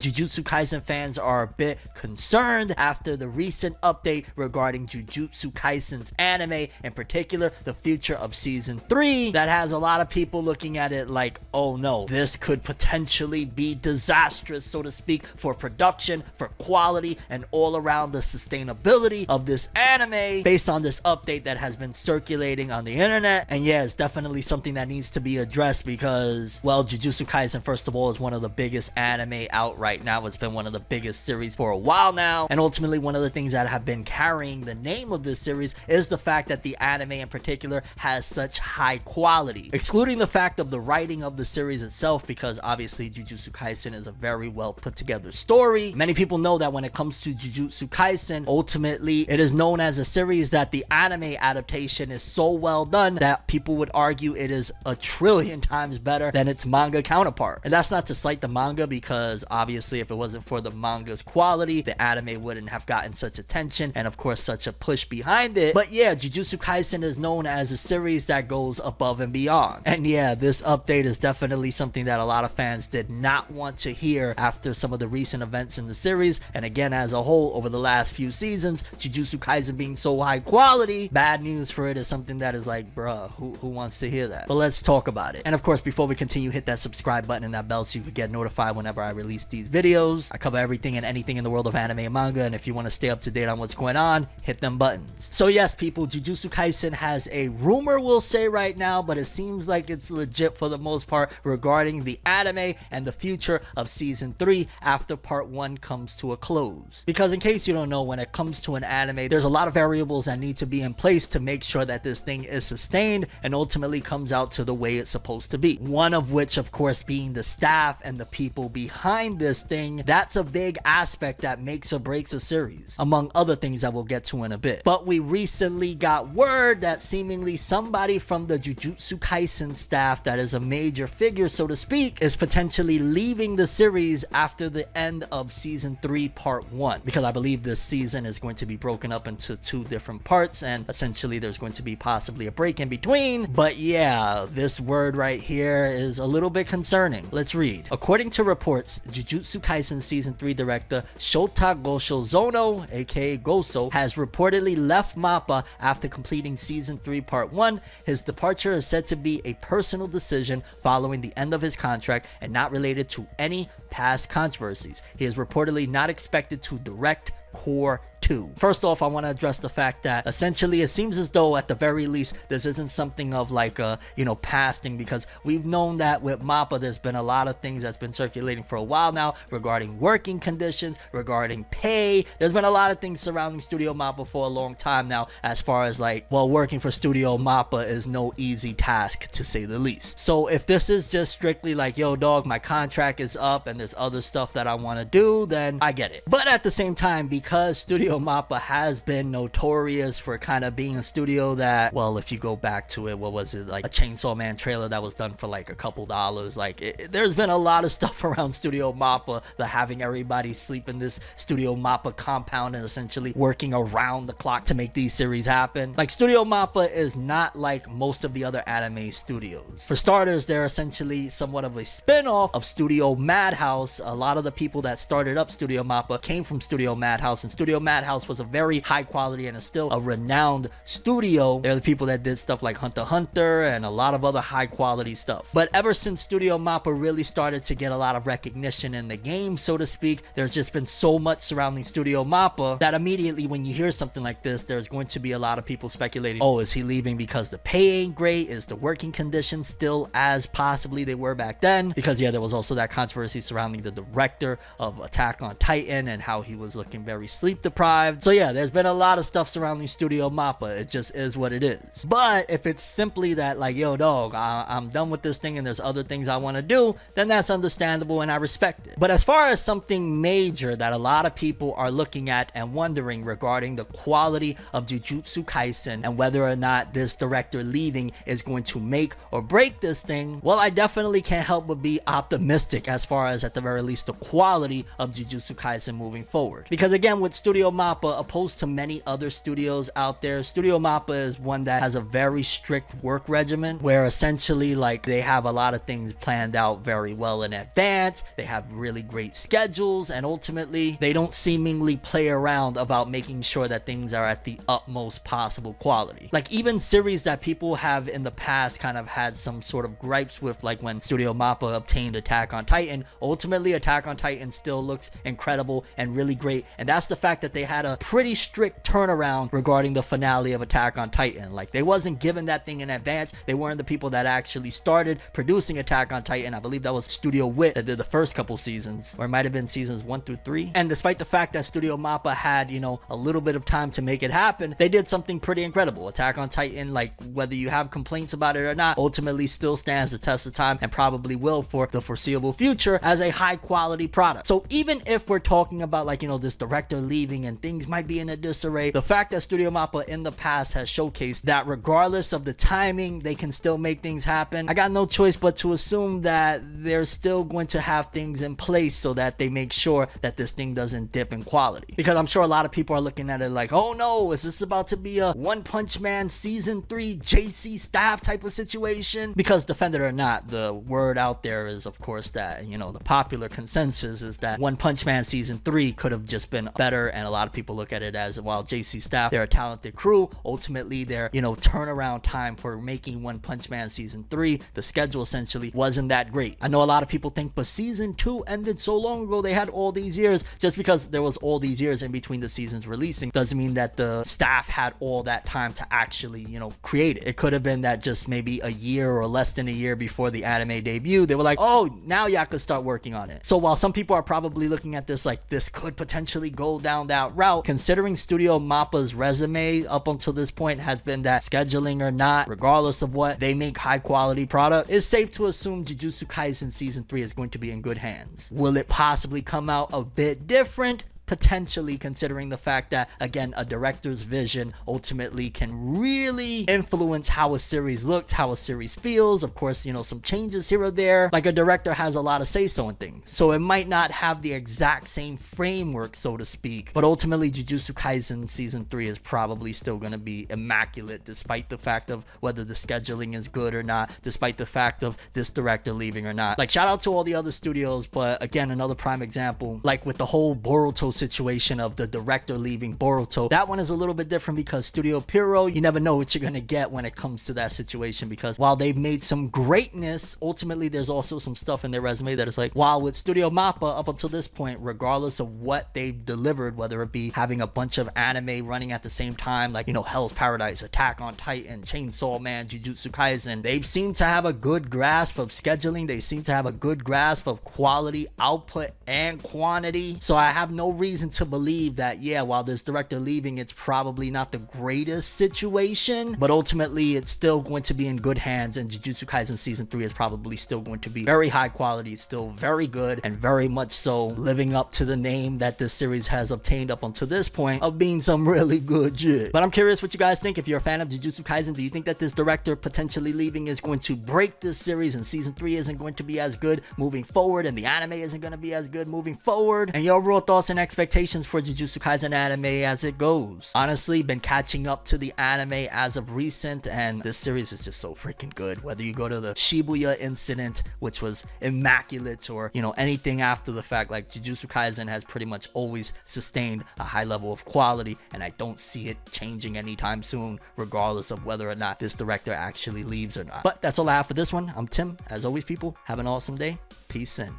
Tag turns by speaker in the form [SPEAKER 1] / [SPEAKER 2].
[SPEAKER 1] Jujutsu Kaisen fans are a bit concerned after the recent update regarding Jujutsu Kaisen's anime, in particular the future of season 3, that has a lot of people looking at it like, oh no, this could potentially be disastrous, so to speak, for production, for quality, and all around the sustainability of this anime based on this update that has been circulating on the internet. And yeah, it's definitely something that needs to be addressed because, well, Jujutsu Kaisen, first of all, is one of the biggest anime out right now. It's been one of the biggest series for a while now, and ultimately one of the things that have been carrying the name of this series is the fact that the anime in particular has such high quality, excluding the fact of the writing of the series itself, because obviously Jujutsu Kaisen is a very well put together story. Many people know that when it comes to Jujutsu Kaisen, ultimately it is known as a series that the anime adaptation is so well done that people would argue it is a trillion times better than its manga counterpart. And that's not to slight the manga, because obviously if it wasn't for the manga's quality, the anime wouldn't have gotten such attention and of course such a push behind it. But yeah, Jujutsu Kaisen is known as a series that goes above and beyond. And yeah, this update is definitely something that a lot of fans did not want to hear after some of the recent events in the series. And again, as a whole, over the last few seasons, Jujutsu Kaisen being so high quality, bad news for it is something that is like, bruh, who wants to hear that? But let's talk about it. And of course, before we continue, hit that subscribe button and that bell so you can get notified whenever I release these videos. I cover everything and anything in the world of anime and manga, and if you want to stay up to date on what's going on, hit them buttons. So yes, people, Jujutsu Kaisen has a rumor, we'll say right now, but it seems like it's legit for the most part regarding the anime and the future of season 3 after part 1 comes to a close. Because in case you don't know, when it comes to an anime, there's a lot of variables that need to be in place to make sure that this thing is sustained and ultimately comes out to the way it's supposed to be. One of which, of course, being the staff and the people behind this thing. That's a big aspect that makes or breaks a series, among other things that we'll get to in a bit. But we recently got word that seemingly somebody from the Jujutsu Kaisen staff that is a major figure, so to speak, is potentially leaving the series after the end of season 3 part 1, because I believe this season is going to be broken up into 2 different parts, and essentially there's going to be possibly a break in between. But yeah, this word right here is a little bit concerning. Let's read. According to reports, Jujutsu Kaisen Season 3 director Shota Goshozono, aka Goso, has reportedly left MAPPA after completing Season 3 Part 1. His departure is said to be a personal decision following the end of his contract and not related to any past controversies. He is reportedly not expected to direct Core 2. First off, I want to address the fact that essentially it seems as though at the very least this isn't something of like a, past thing, because we've known that with MAPPA there's been a lot of things that's been circulating for a while now regarding working conditions, regarding pay. There's been a lot of things surrounding Studio MAPPA for a long time now, as far as like, well, working for Studio MAPPA is no easy task to say the least. So if this is just strictly like, yo dog, my contract is up and there's other stuff that I want to do, then I get it. But at the same time, because Studio MAPPA has been notorious for kind of being a studio that, well, if you go back to it, what was it, like a Chainsaw Man trailer that was done for like a couple dollars, like there's been a lot of stuff around Studio MAPPA, the having everybody sleep in this Studio MAPPA compound and essentially working around the clock to make these series happen. Like, Studio MAPPA is not like most of the other anime studios. For starters, they're essentially somewhat of a spin-off of Studio Madhouse. A lot of the people that started up Studio MAPPA came from Studio Madhouse, and Studio Madhouse was a very high quality and is still a renowned studio. They're the people that did stuff like Hunter x Hunter and a lot of other high quality stuff. But ever since Studio MAPPA really started to get a lot of recognition in the game, so to speak, there's just been so much surrounding Studio MAPPA that immediately when you hear something like this, there's going to be a lot of people speculating, oh, is he leaving because the pay ain't great? Is the working conditions still as possibly they were back then? Because yeah, there was also that controversy surrounding the director of Attack on Titan and how he was looking very sleep deprived. So yeah, there's been a lot of stuff surrounding Studio MAPPA. It just is what it is. But if it's simply that like, yo dog, I'm done with this thing and there's other things I want to do, then that's understandable and I respect it. But as far as something major that a lot of people are looking at and wondering regarding the quality of Jujutsu Kaisen and whether or not this director leaving is going to make or break this thing, well, I definitely can't help but be optimistic as far as at the very least the quality of Jujutsu Kaisen moving forward. Because again, with Studio MAPPA, Mappa, opposed to many other studios out there, Studio Mappa is one that has a very strict work regimen where essentially like they have a lot of things planned out very well in advance. They have really great schedules, and ultimately they don't seemingly play around about making sure that things are at the utmost possible quality. Like even series that people have in the past kind of had some sort of gripes with, like when Studio Mappa obtained Attack on Titan, ultimately Attack on Titan still looks incredible and really great, and that's the fact that they had a pretty strict turnaround regarding the finale of Attack on Titan. Like they wasn't given that thing in advance. They weren't the people that actually started producing Attack on Titan. I believe that was Studio Wit that did the first couple seasons, or it might have been seasons 1 through 3. And despite the fact that Studio Mappa had, you know, a little bit of time to make it happen, they did something pretty incredible. Attack on Titan, like whether you have complaints about it or not, ultimately still stands the test of time and probably will for the foreseeable future as a high quality product. So even if we're talking about like, you know, this director leaving and things might be in a disarray, the fact that Studio Mappa in the past has showcased that regardless of the timing, they can still make things happen, I got no choice but to assume that they're still going to have things in place so that they make sure that this thing doesn't dip in quality. Because I'm sure a lot of people are looking at it like, oh no, is this about to be a One Punch Man season 3 JC staff type of situation? Because defend it or not, the word out there is of course that, you know, the popular consensus is that One Punch Man season 3 could have just been better, and a lot of people look at it as, while JC staff, they're a talented crew, ultimately their, you know, turnaround time for making One Punch Man season 3, the schedule essentially wasn't that great. I know a lot of people think, but season 2 ended so long ago, they had all these years. Just because there was all these years in between the seasons releasing doesn't mean that the staff had all that time to actually, you know, create it. It could have been that just maybe a year or less than a year before the anime debut, they were like, oh, now y'all could start working on it. So while some people are probably looking at this like this could potentially go down that route, considering Studio Mappa's resume up until this point has been that scheduling or not, regardless of what, they make high quality product, it's safe to assume Jujutsu Kaisen season 3 is going to be in good hands. Will it possibly come out a bit different? Potentially, considering the fact that, again, a director's vision ultimately can really influence how a series looks, how a series feels. Of course, you know, some changes here or there. Like a director has a lot of say-so in things. So it might not have the exact same framework, so to speak. But ultimately, Jujutsu Kaisen season 3 is probably still going to be immaculate, despite the fact of whether the scheduling is good or not, despite the fact of this director leaving or not. Like, shout out to all the other studios, but again, another prime example, like with the whole Boruto situation of the director leaving Boruto, that one is a little bit different because Studio Pierrot, you never know what you're gonna get when it comes to that situation, because while they've made some greatness, ultimately there's also some stuff in their resume that is like, while with Studio Mappa up until this point, regardless of what they've delivered, whether it be having a bunch of anime running at the same time, like, you know, Hell's Paradise, Attack on Titan, Chainsaw Man, Jujutsu Kaisen, they've seemed to have a good grasp of scheduling, they seem to have a good grasp of quality, output, and quantity. So I have no reason to believe that, yeah, while this director leaving, it's probably not the greatest situation, but ultimately it's still going to be in good hands, and Jujutsu Kaisen season 3 is probably still going to be very high quality. It's still very good and very much so living up to the name that this series has obtained up until this point of being some really good shit. But I'm curious what you guys think. If you're a fan of Jujutsu Kaisen, do you think that this director potentially leaving is going to break this series and season 3 isn't going to be as good moving forward, and the anime isn't going to be as good moving forward? And your raw thoughts and expectations for Jujutsu Kaisen anime as it goes. Honestly, been catching up to the anime as of recent, and this series is just so freaking good. Whether you go to the Shibuya incident, which was immaculate, or, you know, anything after the fact, like Jujutsu Kaisen has pretty much always sustained a high level of quality, and I don't see it changing anytime soon, regardless of whether or not this director actually leaves or not. But that's all I have for this one. I'm Tim. As always, people, have an awesome day. Peace in.